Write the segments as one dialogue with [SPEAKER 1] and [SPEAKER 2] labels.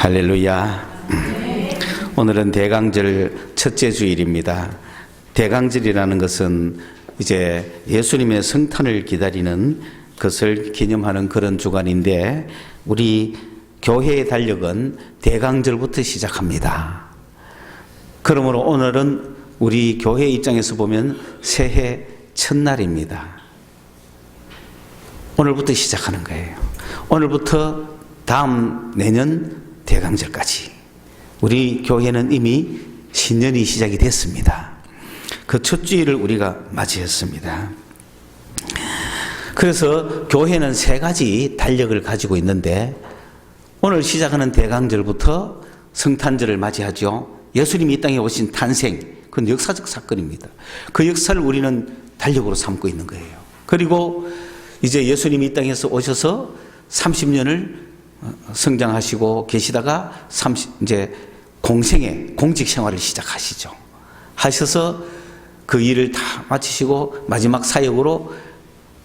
[SPEAKER 1] 할렐루야. 오늘은 대강절 첫째 주일입니다. 대강절이라는 것은 이제 예수님의 성탄을 기다리는 것을 기념하는 그런 주간인데, 우리 교회의 달력은 대강절부터 시작합니다. 그러므로 오늘은 우리 교회 입장에서 보면 새해 첫날입니다. 오늘부터 시작하는 거예요. 오늘부터 다음 내년 대강절까지 우리 교회는 이미 신년이 시작이 됐습니다. 그 첫 주일을 우리가 맞이했습니다. 그래서 교회는 세 가지 달력을 가지고 있는데, 오늘 시작하는 대강절부터 성탄절을 맞이하죠. 예수님이 이 땅에 오신 탄생, 그건 역사적 사건입니다. 그 역사를 우리는 달력으로 삼고 있는 거예요. 그리고 이제 예수님이 이 땅에서 오셔서 30년을 성장하시고 계시다가 이제 공생의 공직 생활을 시작하시죠. 하셔서 그 일을 다 마치시고 마지막 사역으로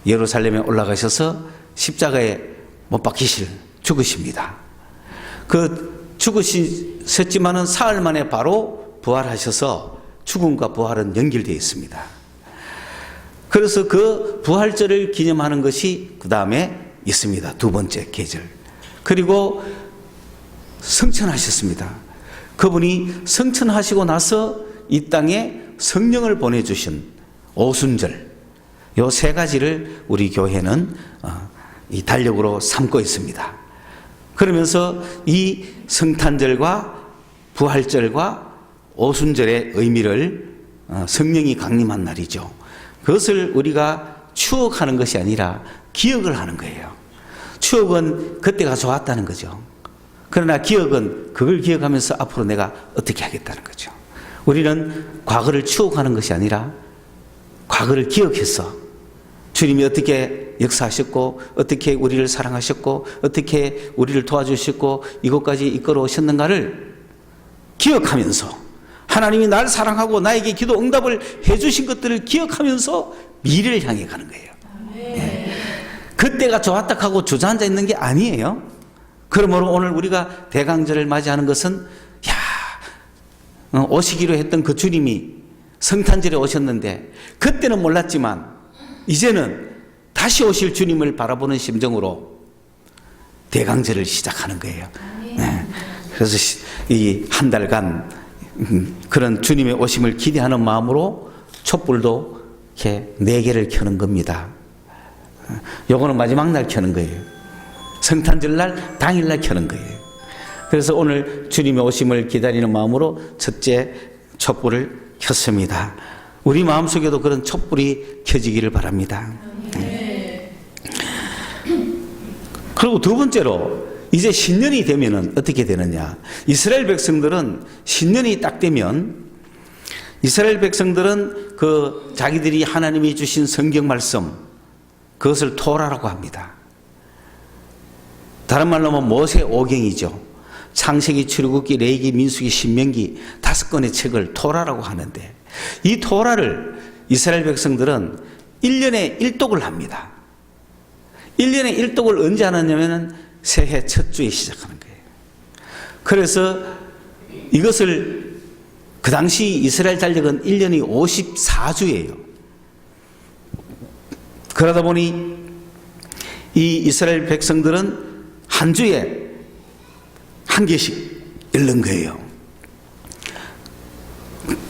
[SPEAKER 1] 예루살렘에 올라가셔서 십자가에 못 박히실 죽으십니다. 그 죽으셨지만은 사흘 만에 바로 부활하셔서 죽음과 부활은 연결되어 있습니다. 그래서 그 부활절을 기념하는 것이 그 다음에 있습니다. 두 번째 계절. 그리고 성천하셨습니다. 그분이 성천하시고 나서 이 땅에 성령을 보내주신 오순절, 요 세 가지를 우리 교회는 이 달력으로 삼고 있습니다. 그러면서 이 성탄절과 부활절과 오순절의 의미를 성령이 강림한 날이죠. 그것을 우리가 추억하는 것이 아니라 기억을 하는 거예요. 추억은 그때가 좋았다는 거죠. 그러나 기억은 그걸 기억하면서 앞으로 내가 어떻게 하겠다는 거죠. 우리는 과거를 추억하는 것이 아니라 과거를 기억해서 주님이 어떻게 역사하셨고, 어떻게 우리를 사랑하셨고, 어떻게 우리를 도와주셨고, 이곳까지 이끌어 오셨는가를 기억하면서, 하나님이 나를 사랑하고 나에게 기도 응답을 해주신 것들을 기억하면서 미래를 향해 가는 거예요. 네. 그때가 좋았다 하고 주저앉아 있는 게 아니에요. 그러므로 오늘 우리가 대강절을 맞이하는 것은, 오시기로 했던 그 주님이 성탄절에 오셨는데 그때는 몰랐지만 이제는 다시 오실 주님을 바라보는 심정으로 대강절을 시작하는 거예요. 네. 그래서 이 한 달간 그런 주님의 오심을 기대하는 마음으로 촛불도 이렇게 4개를 켜는 겁니다. 요거는 마지막 날 켜는 거예요. 성탄절 날 당일날 켜는 거예요. 그래서 오늘 주님의 오심을 기다리는 마음으로 첫째 촛불을 켰습니다. 우리 마음속에도 그런 촛불이 켜지기를 바랍니다. 그리고 두 번째로, 이제 신년이 되면은 어떻게 되느냐. 이스라엘 백성들은 신년이 딱 되면, 이스라엘 백성들은 그 자기들이 하나님이 주신 성경 말씀, 그것을 토라라고 합니다. 다른 말로 하면 모세오경이죠. 창세기, 출애굽기, 레위기, 민수기, 신명기 5권의 책을 토라라고 하는데, 이 토라를 이스라엘 백성들은 1년에 1독을 합니다. 1년에 1독을 언제 하느냐면 새해 첫 주에 시작하는 거예요. 그래서 이것을, 그 당시 이스라엘 달력은 1년이 54주예요. 그러다 보니 이 이스라엘 백성들은 한 주에 한 개씩 읽는 거예요.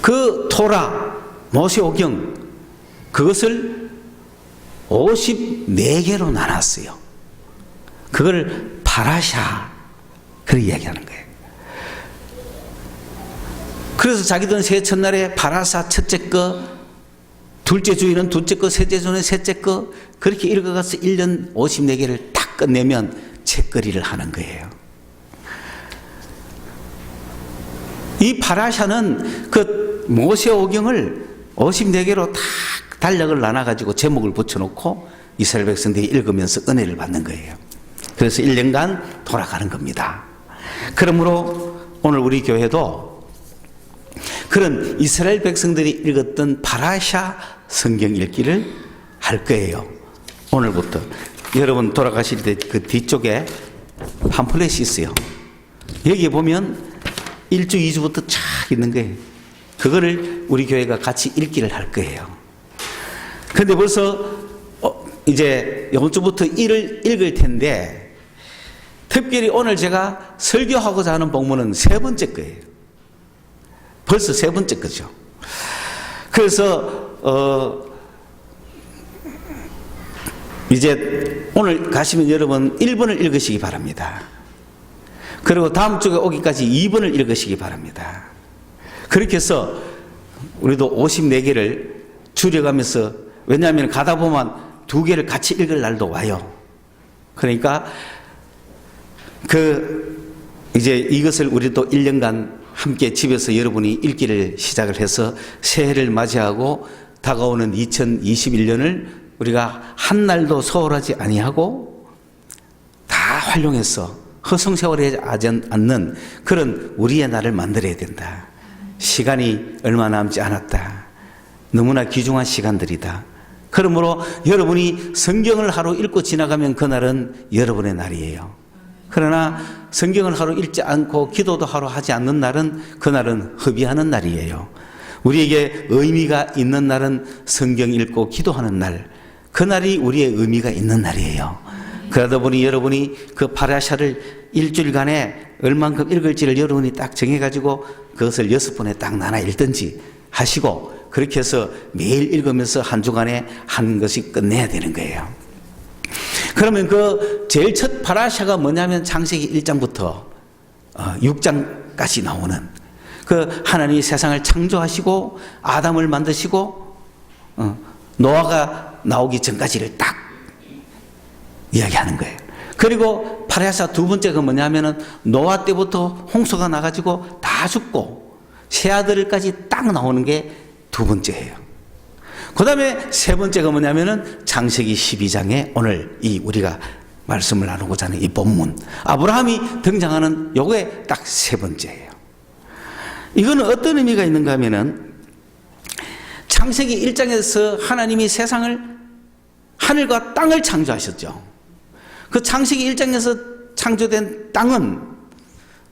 [SPEAKER 1] 그 토라, 모세오경, 그것을 54개로 나눴어요. 그걸 파라샤, 그렇게 이야기하는 거예요. 그래서 자기들은 새해 첫날에 파라샤 첫째 거, 둘째 주일은 둘째 거, 셋째 주는 셋째 거, 그렇게 읽어가서 1년 54개를 딱 끝내면 책거리를 하는 거예요. 이 파라샤는 그 모세오경을 54개로 다 달력을 나눠가지고 제목을 붙여놓고 이스라엘 백성들이 읽으면서 은혜를 받는 거예요. 그래서 1년간 돌아가는 겁니다. 그러므로 오늘 우리 교회도 그런 이스라엘 백성들이 읽었던 파라샤 성경 읽기를 할 거예요. 오늘부터. 여러분 돌아가실 때 그 뒤쪽에 팜플렛이 있어요. 여기에 보면 1주, 2주부터 쫙 있는 거예요. 그거를 우리 교회가 같이 읽기를 할 거예요. 그런데 벌써 이제 이번 주부터 읽을 텐데, 특별히 오늘 제가 설교하고자 하는 본문은 세 번째 거예요. 벌써 세 번째 거죠. 그래서 이제 오늘 가시면 여러분 1번을 읽으시기 바랍니다. 그리고 다음 주에 오기까지 2번을 읽으시기 바랍니다. 그렇게 해서 우리도 54개를 줄여가면서, 왜냐하면 가다 보면 2개를 같이 읽을 날도 와요. 그러니까 이제 이것을 우리도 1년간 함께 집에서 여러분이 읽기를 시작을 해서 새해를 맞이하고 다가오는 2021년을 우리가 한 날도 소홀하지 아니하고 다 활용해서 허송세월하지 않는 그런 우리의 날을 만들어야 된다. 시간이 얼마 남지 않았다. 너무나 귀중한 시간들이다. 그러므로 여러분이 성경을 하루 읽고 지나가면 그날은 여러분의 날이에요. 그러나 성경을 하루 읽지 않고 기도도 하루 하지 않는 날은 그날은 허비하는 날이에요. 우리에게 의미가 있는 날은 성경 읽고 기도하는 날, 그날이 우리의 의미가 있는 날이에요. 그러다 보니 여러분이 그 파라샤를 일주일간에 얼만큼 읽을지를 여러분이 딱 정해가지고 그것을 6번에 딱 나눠 읽든지 하시고, 그렇게 해서 매일 읽으면서 한 주간에 한 것이 끝내야 되는 거예요. 그러면 그 제일 첫 파라샤가 뭐냐면 창세기 1장부터 6장까지 나오는 그 하나님이 세상을 창조하시고 아담을 만드시고 노아가 나오기 전까지를 딱 이야기하는 거예요. 그리고 파라샤 두 번째가 뭐냐면은 노아 때부터 홍수가 나가지고 다 죽고 세 아들까지 딱 나오는 게 두 번째예요. 그 다음에 세 번째가 뭐냐면은 창세기 12장에 오늘 우리가 말씀을 나누고자 하는 이 본문, 아브라함이 등장하는 요게 딱 세 번째예요. 이거는 어떤 의미가 있는가 하면은 창세기 1장에서 하나님이 세상을, 하늘과 땅을 창조하셨죠. 그 창세기 1장에서 창조된 땅은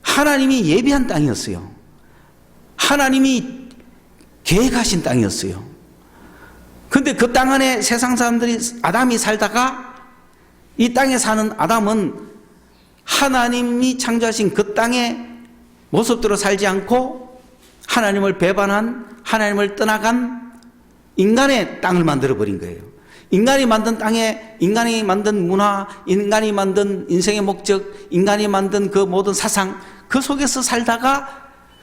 [SPEAKER 1] 하나님이 예비한 땅이었어요. 하나님이 계획하신 땅이었어요. 근데 그 땅 안에 세상 사람들이, 아담이 살다가 이 땅에 사는 아담은 하나님이 창조하신 그 땅의 모습대로 살지 않고 하나님을 배반한, 하나님을 떠나간 인간의 땅을 만들어버린 거예요. 인간이 만든 땅에, 인간이 만든 문화, 인간이 만든 인생의 목적, 인간이 만든 그 모든 사상, 그 속에서 살다가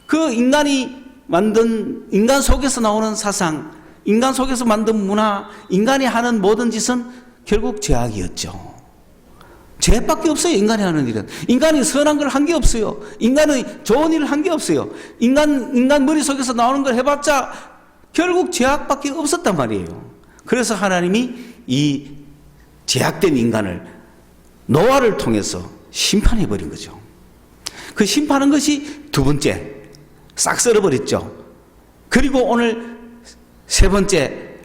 [SPEAKER 1] 그 인간이 만든, 인간 속에서 나오는 사상, 인간 속에서 만든 문화, 인간이 하는 모든 짓은 결국 죄악이었죠. 죄밖에 없어요. 인간이 하는 일은. 인간이 선한 걸 한 게 없어요. 인간은 좋은 일을 한 게 없어요. 인간 머릿속에서 나오는 걸 해봤자 결국 죄악밖에 없었단 말이에요. 그래서 하나님이 이 죄악된 인간을 노아를 통해서 심판해버린 거죠. 그 심판한 것이 두 번째, 싹 썰어버렸죠. 그리고 오늘 세 번째,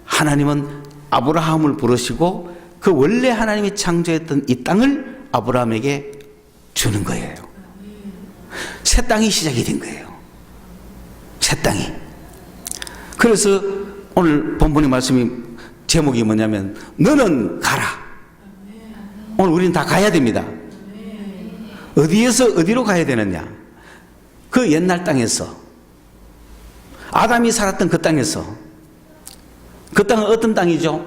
[SPEAKER 1] 하나님은 아브라함을 부르시고 그 원래 하나님이 창조했던 이 땅을 아브라함에게 주는 거예요. 새 땅이 시작이 된 거예요. 새 땅이. 그래서 오늘 본문의 말씀이 제목이 뭐냐면 너는 가라. 오늘 우리는 다 가야 됩니다. 어디에서 어디로 가야 되느냐? 그 옛날 땅에서, 아담이 살았던 그 땅에서. 그 땅은 어떤 땅이죠?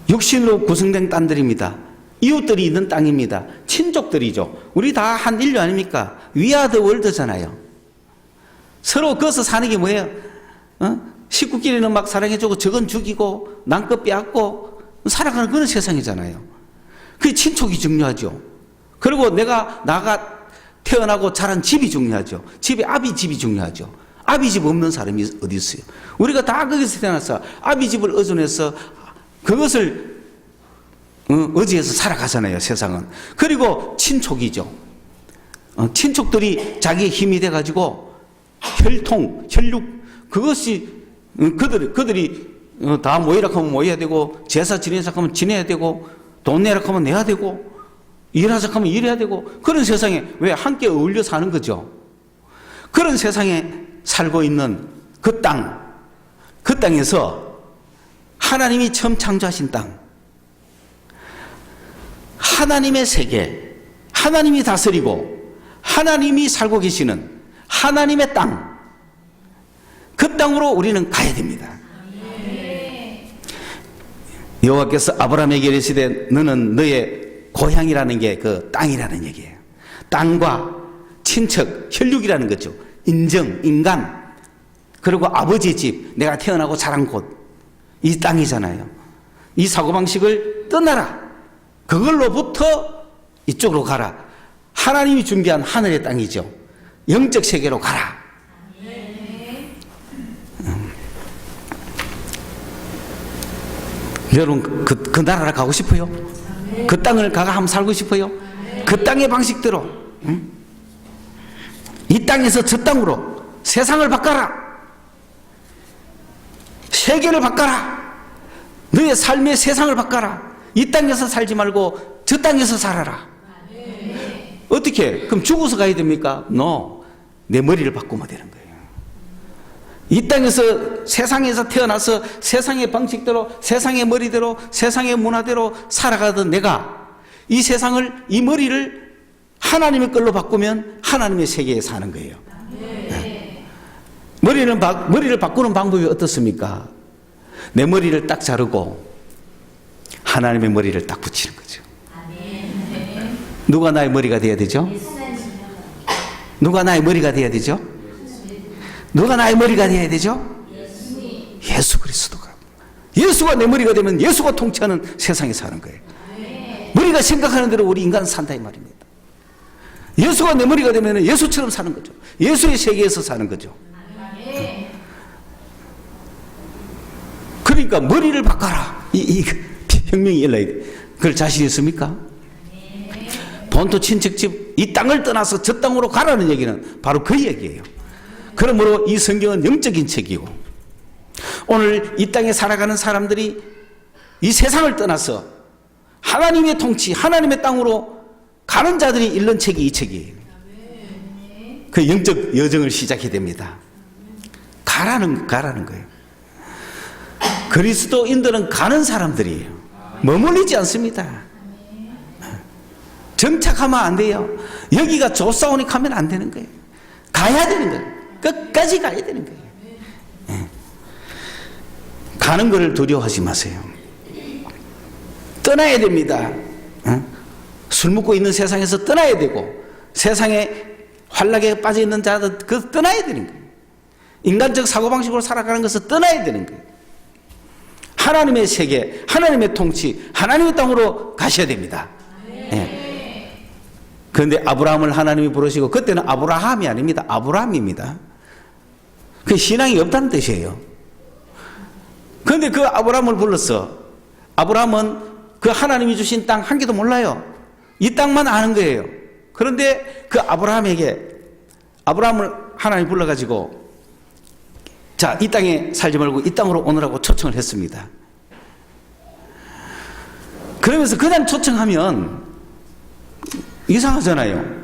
[SPEAKER 1] 육신으로 구성된 땅들입니다. 이웃들이 있는 땅입니다. 친족들이죠. 우리 다 한 인류 아닙니까? 위아더 월드잖아요. 서로 거기서 사는 게 뭐예요? 식구끼리는 막 사랑해주고 저건 죽이고 남껏 빼앗고 살아가는 그런 세상이잖아요. 그게 친족이 중요하죠. 그리고 나가 태어나고 자란 집이 중요하죠. 집에 아비 집이 중요하죠. 아비 집 없는 사람이 어디 있어요? 우리가 다 거기서 태어나서 아비 집을 의존해서 그것을 의지해서 살아가잖아요, 세상은. 그리고 친족이죠. 친족들이 자기의 힘이 돼가지고 혈통, 혈육, 그것이 그들이 다 모이라 하면 모여야 되고, 제사 지내자 하면 지내야 되고, 돈 내라 하면 내야 되고, 일하자 하면 일해야 되고, 그런 세상에 왜 함께 어울려 사는 거죠. 그런 세상에 살고 있는 그 땅에서 하나님이 처음 창조하신 땅, 하나님의 세계, 하나님이 다스리고 하나님이 살고 계시는 하나님의 땅, 그 땅으로 우리는 가야 됩니다. 여호와께서 아브라함에게 이르시되 너는 너의 고향이라는 게 그 땅이라는 얘기예요. 땅과 친척, 혈육이라는 거죠. 인정, 인간, 그리고 아버지의 집, 내가 태어나고 자란 곳, 이 땅이잖아요. 이 사고방식을 떠나라. 그걸로부터 이쪽으로 가라. 하나님이 준비한 하늘의 땅이죠. 영적 세계로 가라. 여러분 그 나라로 가고 싶어요? 그 땅을 가가 한번 살고 싶어요? 그 땅의 방식대로, 응? 이 땅에서 저 땅으로 세상을 바꿔라. 세계를 바꿔라. 너의 삶의 세상을 바꿔라. 이 땅에서 살지 말고 저 땅에서 살아라. 어떻게? 그럼 죽어서 가야 됩니까? No. 내 머리를 바꾸면 되는 거예요. 이 땅에서, 세상에서 태어나서 세상의 방식대로, 세상의 머리대로, 세상의 문화대로 살아가던 내가 이 세상을, 이 머리를 하나님의 걸로 바꾸면 하나님의 세계에 사는 거예요. 네. 머리를 바꾸는 방법이 어떻습니까? 내 머리를 딱 자르고 하나님의 머리를 딱 붙이는 거죠. 누가 나의 머리가 돼야 되죠? 누가 나의 머리가 돼야 되죠? 누가 나의 머리가 돼야 되죠? 예수 그리스도가. 예수가 내 머리가 되면 예수가 통치하는 세상에 사는 거예요. 머리가 생각하는 대로 우리 인간은 산다 이 말입니다. 예수가 내 머리가 되면 예수처럼 사는 거죠. 예수의 세계에서 사는 거죠. 그러니까 머리를 바꿔라. 이 혁명이 일어나야 돼. 그걸 자신 있습니까? 본토 친척집, 이 땅을 떠나서 저 땅으로 가라는 얘기는 바로 그 얘기예요. 그러므로 이 성경은 영적인 책이고, 오늘 이 땅에 살아가는 사람들이 이 세상을 떠나서 하나님의 통치, 하나님의 땅으로 가는 자들이 읽는 책이 이 책이에요. 그 영적 여정을 시작해야 됩니다. 가라는 거예요. 그리스도인들은 가는 사람들이에요. 머물리지 않습니다. 정착하면 안 돼요. 여기가 조사오닉 하면 안 되는 거예요. 가야 되는 거예요. 끝까지 가야 되는 거예요. 네. 가는 것을 두려워하지 마세요. 떠나야 됩니다. 술 먹고 있는 세상에서 떠나야 되고, 세상에 환락에 빠져 있는 자들 그 떠나야 되는 거예요. 인간적 사고방식으로 살아가는 것을 떠나야 되는 거예요. 하나님의 세계, 하나님의 통치, 하나님의 땅으로 가셔야 됩니다. 네. 그런데 아브라함을 하나님이 부르시고, 그때는 아브라함이 아닙니다. 아브라함입니다. 그 신앙이 없다는 뜻이에요. 그런데 그 아브라함을 불렀어. 아브라함은 그 하나님이 주신 땅 한 개도 몰라요. 이 땅만 아는 거예요. 그런데 그 아브라함을 하나님이 불러가지고, 자, 이 땅에 살지 말고 이 땅으로 오느라고 초청을 했습니다. 그러면서 그냥 초청하면 이상하잖아요.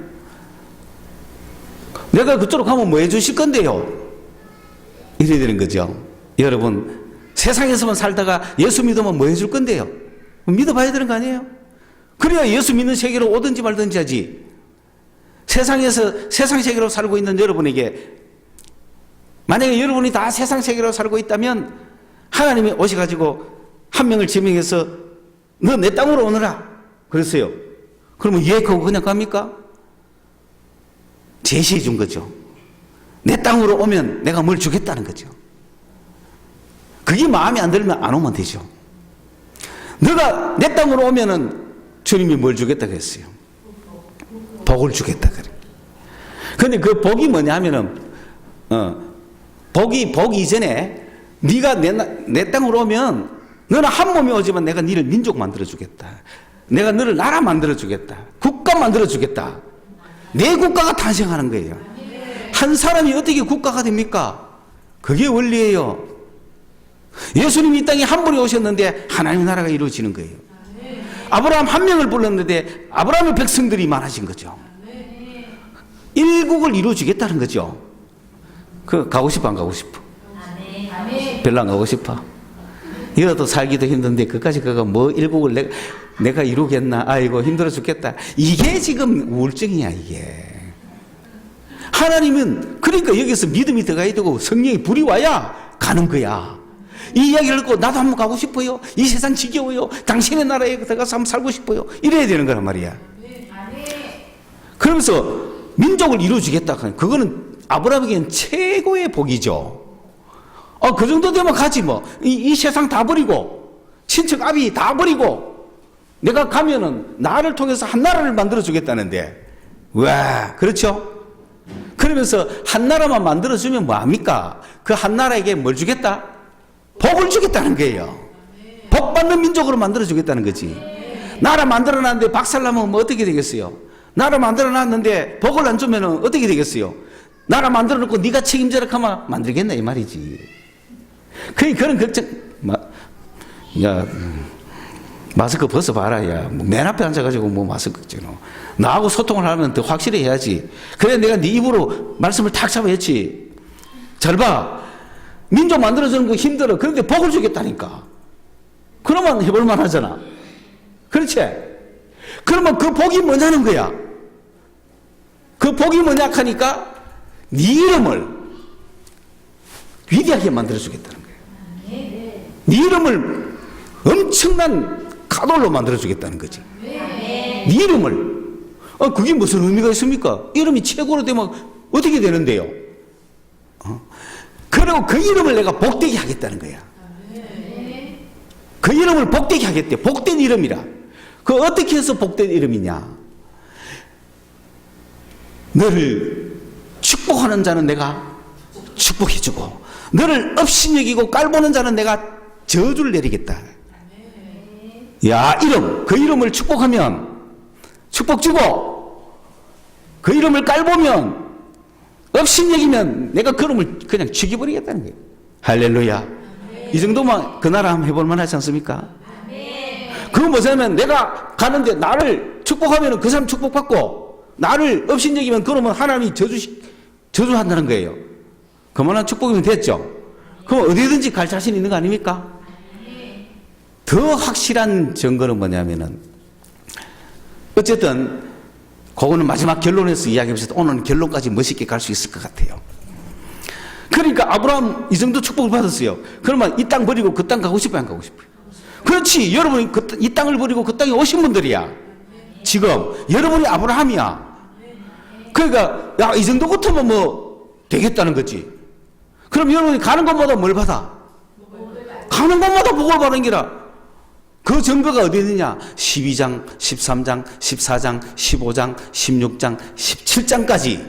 [SPEAKER 1] 내가 그쪽으로 가면 뭐 해주실 건데요? 이래야 되는 거죠. 여러분, 세상에서만 살다가 예수 믿으면 뭐 해줄 건데요? 믿어봐야 되는 거 아니에요? 그래야 예수 믿는 세계로 오든지 말든지 하지. 세상에서 세상 세계로 살고 있는 여러분에게, 만약에 여러분이 다 세상 세계로 살고 있다면 하나님이 오셔가지고 한 명을 지명해서 너 내 땅으로 오너라 그랬어요. 그러면 예하고 그냥 갑니까? 제시해 준 거죠. 내 땅으로 오면 내가 뭘 주겠다는 거죠. 그게 마음에 안 들면 안 오면 되죠. 너가 내 땅으로 오면은 주님이 뭘 주겠다고 했어요? 복을 주겠다 그래. 근데 그 복이 뭐냐 하면은, 복이 이전에 네가 내 땅으로 오면 너는 한 몸이 오지만 내가 너를 민족 만들어 주겠다. 내가 너를 나라 만들어 주겠다. 국가 만들어 주겠다. 내 국가가 탄생하는 거예요. 한 사람이 어떻게 국가가 됩니까? 그게 원리예요. 예수님이 이 땅에 한 분이 오셨는데 하나님 나라가 이루어지는 거예요. 아브라함 한 명을 불렀는데 아브라함의 백성들이 많아진 거죠. 일국을 이루어주겠다는 거죠. 그 가고 싶어 안 가고 싶어? 별로 안 가고 싶어. 이러도 살기도 힘든데 그까지 그가 뭐 일국을 내가 이루겠나? 아이고 힘들어 죽겠다. 이게 지금 우울증이야 이게. 하나님은 그러니까 여기서 믿음이 들어가야 되고 성령이 불이 와야 가는 거야. 이 이야기를 듣고 나도 한번 가고 싶어요. 이 세상 지겨워요. 당신의 나라에 들어가서 한번 살고 싶어요. 이래야 되는 거란 말이야. 그러면서 민족을 이루어주겠다. 그거는 아브라함에게는 최고의 복이죠. 그 정도 되면 가지 뭐. 이 세상 다 버리고 친척 아비 다 버리고 내가 가면은 나를 통해서 한 나라를 만들어 주겠다는데. 와, 그렇죠? 그러면서 한 나라만 만들어 주면 뭐합니까? 그 한 나라에게 뭘 주겠다? 복을 주겠다는 거예요. 복 받는 민족으로 만들어 주겠다는 거지. 나라 만들어 놨는데 박살나면 뭐 어떻게 되겠어요? 나라 만들어 놨는데 복을 안 주면 어떻게 되겠어요? 나라 만들어 놓고 네가 책임져라 하면 만들겠나 이 말이지. 그런 걱정. 야, 마스크 벗어봐라. 야, 맨 앞에 앉아가지고 뭐 마스크 걱정. 나하고 소통을 하면 더 확실히 해야지. 그래 내가 네 입으로 말씀을 탁 잡아야지. 잘 봐. 민족 만들어주는 거 힘들어. 그런데 복을 주겠다니까. 그러면 해볼만 하잖아. 그렇지? 그러면 그 복이 뭐냐는 거야. 그 복이 뭐냐 하니까 네 이름을 위대하게 만들어주겠다는 거야. 네 이름을 엄청난 가돌로 만들어주겠다는 거지. 네 이름을. 그게 무슨 의미가 있습니까? 이름이 최고로 되면 어떻게 되는데요? 그리고 그 이름을 내가 복되게 하겠다는 거야. 그 이름을 복되게 하겠대. 복된 이름이라. 그 어떻게 해서 복된 이름이냐? 너를 축복하는 자는 내가 축복해주고 너를 업신여기고 깔보는 자는 내가 저주를 내리겠다. 야, 이름, 그 이름을 축복하면 축복 주고 그 이름을 깔보면 업신여기면 내가 그 이름을 그냥 죽여버리겠다는 거예요. 할렐루야. 이 정도만 그 나라 한번 해볼 만하지 않습니까? 그거 뭐냐면 내가 가는데 나를 축복하면 그 사람 축복받고 나를 업신여기면 그러면 하나님이 저주한다는 거예요. 그만한 축복이면 됐죠. 그럼 어디든지 갈 자신 있는 거 아닙니까? 더 확실한 증거는 뭐냐면은 어쨌든 그거는 마지막 결론에서 이야기하면서 오늘 결론까지 멋있게 갈 수 있을 것 같아요. 그러니까 아브라함 이 정도 축복을 받았어요. 그러면 이 땅 버리고 그 땅 가고 싶어요, 안 가고 싶어요? 그렇지. 여러분이 이 땅을 버리고 그 땅에 오신 분들이야. 지금 여러분이 아브라함이야. 그러니까 야, 이 정도 같으면 뭐 되겠다는 거지. 그럼 여러분이 가는 곳마다 뭘 받아? 가는 곳마다 복을 받는 기라. 그 증거가 어디 있느냐? 12장, 13장, 14장, 15장, 16장, 17장까지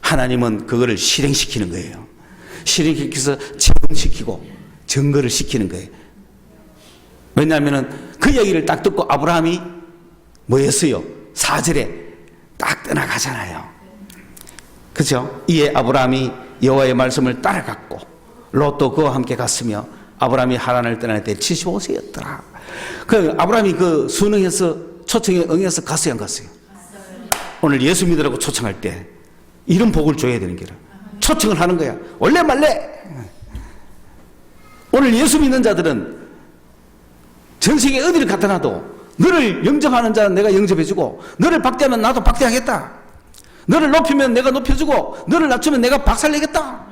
[SPEAKER 1] 하나님은 그거를 실행시키는 거예요. 실행시켜서 체험시키고 증거를 시키는 거예요. 왜냐하면 그 얘기를 딱 듣고 아브라함이 뭐였어요? 4절에 딱 떠나가잖아요. 그렇죠? 이에 아브라함이 여호와의 말씀을 따라갔고 롯도 그와 함께 갔으며 아브라함이 하란을 떠날 때 75세였더라. 그 아브라함이 그 순응해서 초청에 응해서 갔어요, 안 갔어요? 오늘 예수 믿으라고 초청할 때 이런 복을 줘야 되는 게라. 초청을 하는 거야. 원래 말래. 오늘 예수 믿는 자들은 전 세계 어디를 갖다 놔도 너를 영접하는 자는 내가 영접해주고 너를 박대하면 나도 박대하겠다. 너를 높이면 내가 높여주고 너를 낮추면 내가 박살내겠다.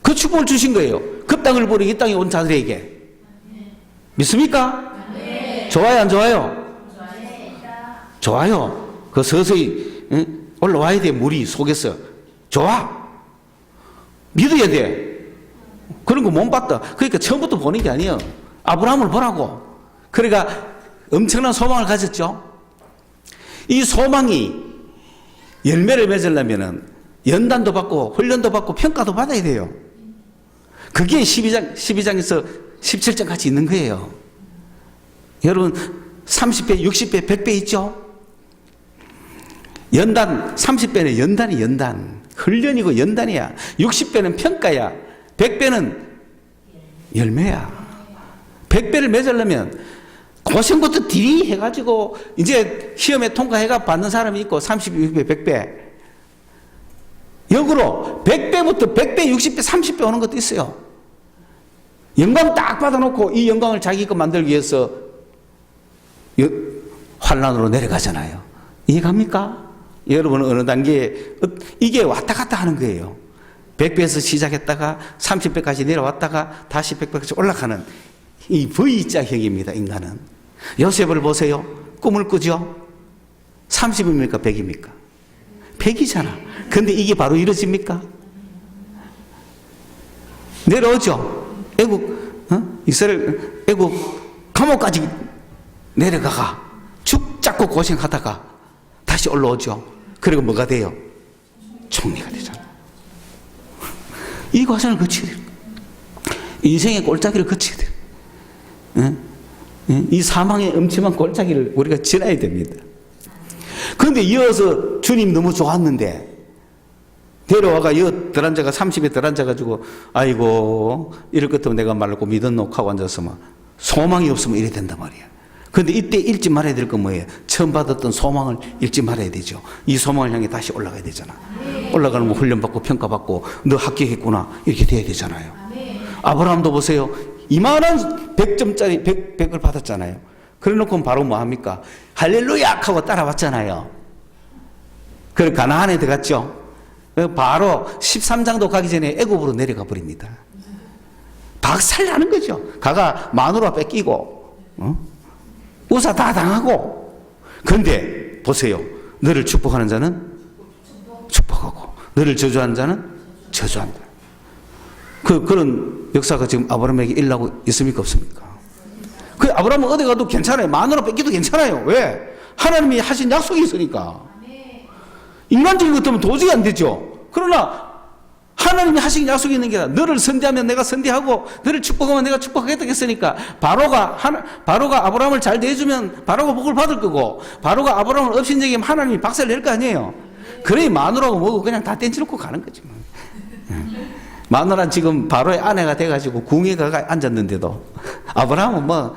[SPEAKER 1] 그 축복을 주신 거예요. 그 땅을 버리고 이 땅에 온 자들에게. 믿습니까? 좋아요, 안 좋아요? 좋아요. 그 서서히 올라와야 돼. 물이 속에서. 좋아. 믿어야 돼. 그런 거 못 봤다. 그러니까 처음부터 보는 게 아니에요. 아브라함을 보라고. 그러니까 엄청난 소망을 가졌죠. 이 소망이 열매를 맺으려면 연단도 받고 훈련도 받고 평가도 받아야 돼요. 그게 12장에서 17장 같이 있는 거예요. 여러분 30배, 60배, 100배 있죠? 연단, 30배는 연단이 연단. 훈련이고 연단이야. 60배는 평가야. 100배는 열매야. 100배를 맺으려면 고생부터 딜이 해가지고 이제 시험에 통과해가 받는 사람이 있고 36배, 100배. 역으로 100배부터 100배, 60배, 30배 오는 것도 있어요. 영광 딱 받아놓고 이 영광을 자기 거 만들기 위해서 환란으로 내려가잖아요. 이해갑니까? 여러분은 어느 단계에 이게 왔다 갔다 하는 거예요. 100배에서 시작했다가 30배까지 내려왔다가 다시 100배까지 올라가는 이 V자형입니다. 인간은. 요셉을 보세요. 꿈을 꾸죠. 30입니까 100입니까? 100이잖아. 근데 이게 바로 이루어집니까? 내려오죠. 애국 감옥까지 내려가가 죽 잡고 고생하다가 다시 올라오죠. 그리고 뭐가 돼요? 총리가 되잖아. 이 과정을 거치게 돼요. 인생의 골짜기를 거치게 돼요. 이 사망의 엄침한 골짜기를 우리가 지나야 됩니다. 그런데 이어서 주님 너무 좋았는데 데려와가 덜 앉아가 30에 덜 앉아가지고 아이고 이럴 것 같으면 내가 말고 믿은 녹하고 앉아서 막 소망이 없으면 이래 된단 말이야. 그런데 이때 잃지 말아야 될 건 뭐예요? 처음 받았던 소망을 잃지 말아야 되죠. 이 소망을 향해 다시 올라가야 되잖아. 올라가는 거 훈련받고 평가받고 너 합격했구나 이렇게 돼야 되잖아요. 아브라함도 보세요. 이만한 100점짜리 100을 받았잖아요. 그래 놓고 바로 뭐 합니까? 할렐루야 하고 따라왔잖아요. 그래 가나안에 들어갔죠. 바로 13장도 가기 전에 애굽으로 내려가 버립니다. 박살나는 거죠. 가가 마누라 뺏기고 우사 다 당하고. 그런데 보세요. 너를 축복하는 자는 축복하고 너를 저주하는 자는 저주한다. 그런 역사가 지금 아브라함에게 일어나고 있습니까 없습니까? 그 아브라함은 어디 가도 괜찮아요. 마누라 뺏기도 괜찮아요. 왜? 하나님이 하신 약속이 있으니까. 인간적인 것 때문에 도저히 안 되죠. 그러나 하나님이 하신 약속이 있는 게 아니라 너를 선대하면 내가 선대하고 너를 축복하면 내가 축복하겠다 했으니까 바로가 아브라함을 잘 대해주면 바로가 복을 받을 거고 바로가 아브라함을 업신여기면 하나님이 박살 낼 거 아니에요. 그래 마누라고 뭐고 그냥 다 땡쳐놓고 가는 거지. 마누라는 지금 바로의 아내가 돼가지고 궁에 가가 앉았는데도 아브라함은 뭐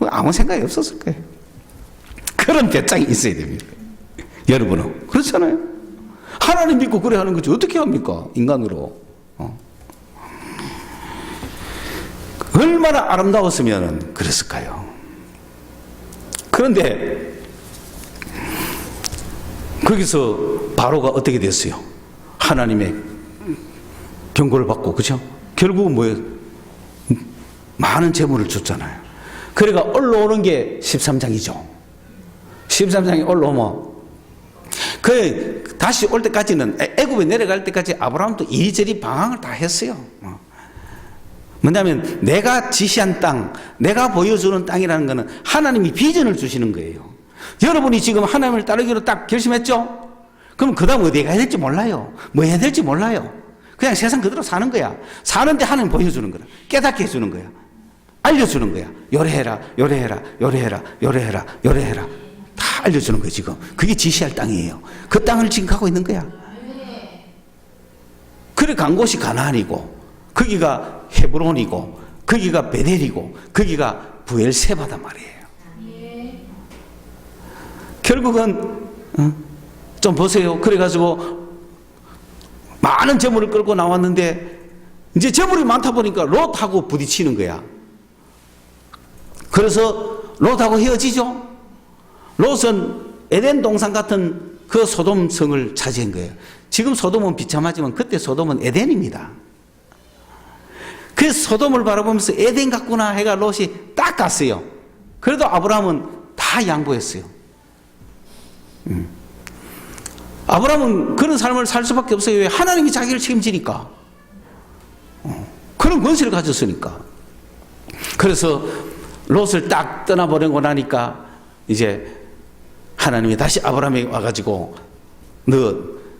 [SPEAKER 1] 아무 생각이 없었을 거예요. 그런 배짱이 있어야 됩니다. 여러분은 그렇잖아요. 하나님 믿고 그래 하는 거지 어떻게 합니까? 인간으로. 얼마나 아름다웠으면 그랬을까요? 그런데 거기서 바로가 어떻게 됐어요? 하나님의 경고를 받고, 그죠? 결국은 뭐예요? 많은 재물을 줬잖아요. 그러니까 올라오는 게 13장이죠. 13장이 올라오면 다시 올 때까지는 애굽에 내려갈 때까지 아브라함도 이리저리 방황을 다 했어요. 뭐냐면 내가 지시한 땅, 내가 보여주는 땅이라는 것은 하나님이 비전을 주시는 거예요. 여러분이 지금 하나님을 따르기로 딱 결심했죠? 그럼 그 다음 어디에 가야 될지 몰라요. 뭐 해야 될지 몰라요. 그냥 세상 그대로 사는 거야. 사는데 하나님 보여주는 거야. 깨닫게 해주는 거야. 알려주는 거야. 요래해라, 요래해라, 요래해라, 요래해라, 요래해라. 다 알려주는 거예요, 지금. 그게 지시할 땅이에요. 그 땅을 지금 가고 있는 거야. 그래 간 곳이 가나안이고, 거기가 헤브론이고, 거기가 베델이고, 거기가 부엘세바단 말이에요. 결국은 좀 보세요. 그래가지고 많은 재물을 끌고 나왔는데 이제 재물이 많다 보니까 롯하고 부딪히는 거야. 그래서 롯하고 헤어지죠. 롯은 에덴 동산 같은 그 소돔성을 차지한 거예요. 지금 소돔은 비참하지만 그때 소돔은 에덴입니다. 그 소돔을 바라보면서 에덴 같구나 해가 롯이 딱 갔어요. 그래도 아브라함은 다 양보했어요. 아브라함은 그런 삶을 살 수밖에 없어요. 왜? 하나님이 자기를 책임지니까. 그런 권세를 가졌으니까. 그래서 롯을 딱 떠나보내고 나니까 이제 하나님이 다시 아브라함에게 와가지고 너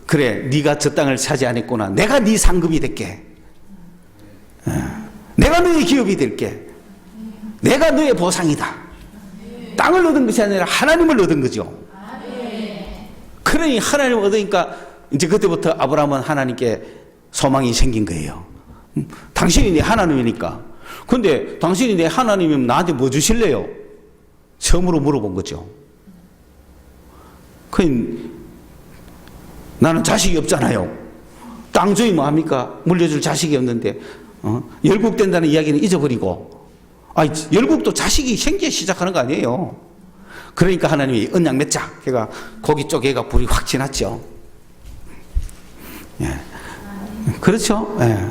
[SPEAKER 1] 그래 네가 저 땅을 차지하냈구나. 내가 네 상급이 될게. 내가 너의 기업이 될게. 내가 너의 보상이다. 땅을 얻은 것이 아니라 하나님을 얻은 거죠. 그러니 하나님을 얻으니까 이제 그때부터 아브라함은 하나님께 소망이 생긴 거예요. 당신이 내 하나님이니까 근데 당신이 내 하나님이면 나한테 뭐 주실래요? 처음으로 물어본 거죠. 나는 자식이 없잖아요. 땅 주이 뭐 합니까? 물려줄 자식이 없는데 열국된다는 이야기는 잊어버리고 열국도 자식이 생기기 시작하는 거 아니에요. 그러니까 하나님이 언약 맺자. 걔가 거기 쪽에 가 불이 확 지났죠. 예. 그렇죠? 예.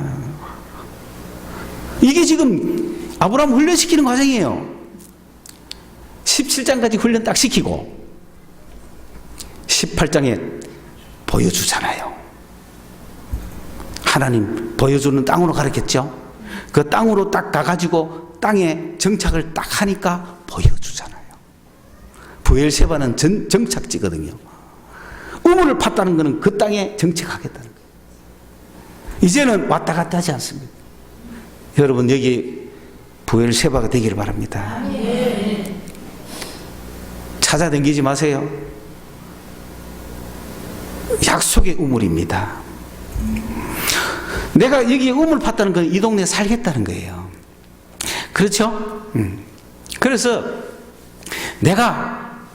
[SPEAKER 1] 이게 지금 아브라함 훈련시키는 과정이에요. 17장까지 훈련 딱 시키고 18장에 보여주잖아요. 하나님 보여주는 땅으로 가르쳤죠. 그 땅으로 딱 가가지고 땅에 정착을 딱 하니까 보여주잖아요. 부엘세바는 정착지거든요. 우물을 팠다는 것은 그 땅에 정착하겠다는 거예요. 이제는 왔다 갔다 하지 않습니다. 여러분 여기 부엘세바가 되기를 바랍니다. 찾아다니지 마세요. 약속의 우물입니다. 내가 여기에 우물 팠다는 건 이 동네에 살겠다는 거예요. 그렇죠? 그래서 내가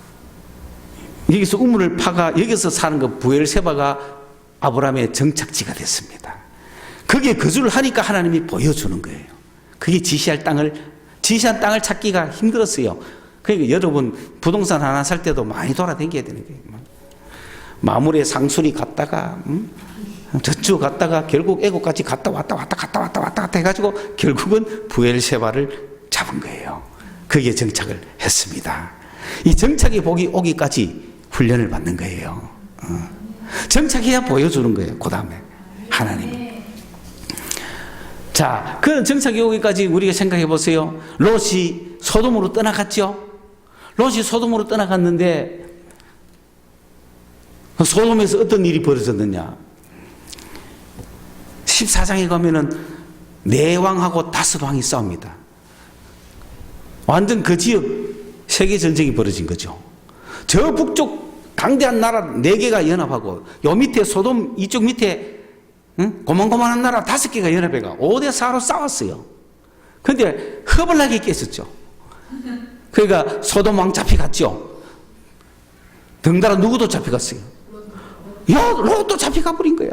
[SPEAKER 1] 여기서 우물을 파가 여기서 사는 거 부엘세바가 아브라함의 정착지가 됐습니다. 거기에 거주를 하니까 하나님이 보여주는 거예요. 그게 지시한 땅을 찾기가 힘들었어요. 그러니까 여러분 부동산 하나 살 때도 많이 돌아다녀야 되는 거예요. 마물에 상수리 갔다가 저쪽 갔다가 결국 애국까지 갔다 왔다 해가지고 결국은 부엘세바를 잡은 거예요. 거기에 정착을 했습니다. 이 정착이 오기까지 훈련을 받는 거예요. 정착해야 보여주는 거예요. 그 다음에 하나님. 자, 그 정착이 오기까지 우리가 생각해 보세요. 롯이 소돔으로 떠나갔죠. 롯이 소돔으로 떠나갔는데 소돔에서 어떤 일이 벌어졌느냐. 14장에 가면은 4왕하고 5왕이 싸웁니다. 완전 그 지역 세계전쟁이 벌어진 거죠. 저 북쪽 강대한 나라 4개가 연합하고 요 밑에 소돔 이쪽 밑에 고만고만한 나라 5개가 연합해가 5대4로 싸웠어요. 근데 허벌나게 깼었죠. 그러니까 소돔 왕 잡혀갔죠. 덩달아 누구도 잡혀갔어요. 야, 롯도 잡혀가 버린 거야.